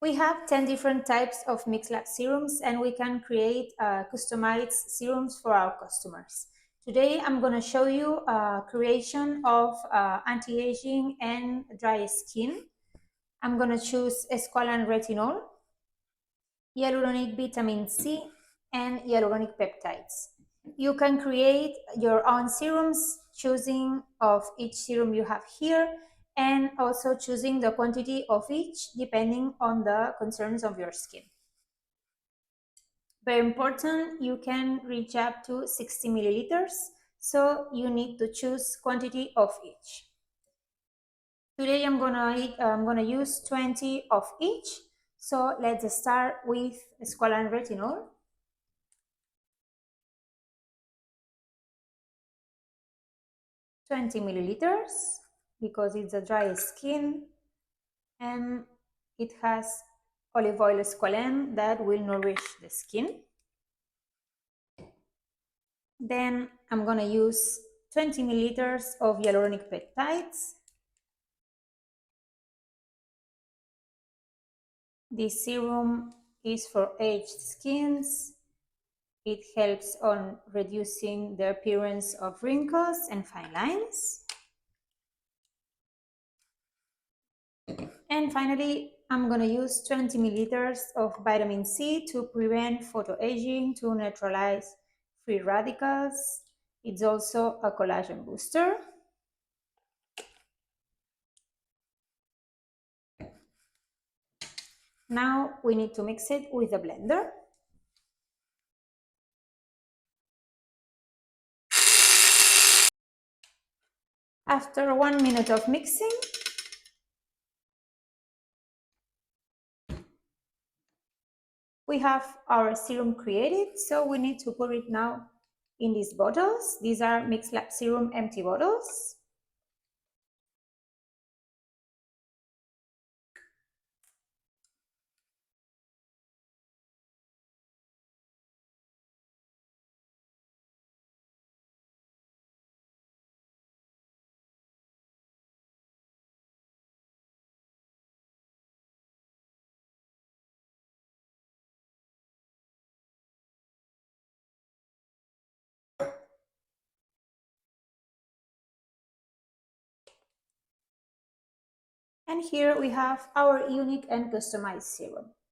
We have 10 different types of Mixlab serums, and we can create customized serums for our customers. Today, I'm going to show you creation of anti-aging and dry skin. I'm going to choose squalane retinol, hyaluronic vitamin C, and hyaluronic peptides. You can create your own serums, choosing of each serum you have here, and also choosing the quantity of each depending on the concerns of your skin. Very important, you can reach up to 60 milliliters, so you need to choose quantity of each. Today I'm gonna use 20 of each, so let's start with squalane retinol. 20 milliliters because it's a dry skin and it has olive oil squalane that will nourish the skin. Then I'm going to use 20 milliliters of hyaluronic peptides. This serum is for aged skins. It helps on reducing the appearance of wrinkles and fine lines. And finally, I'm going to use 20 milliliters of vitamin C to prevent photoaging, to neutralize free radicals. It's also a collagen booster. Now we need to mix it with a blender. After 1 minute of mixing, we have our serum created, so we need to put it now in these bottles. These are Mixlab Serum empty bottles. And here we have our unique and customized serum.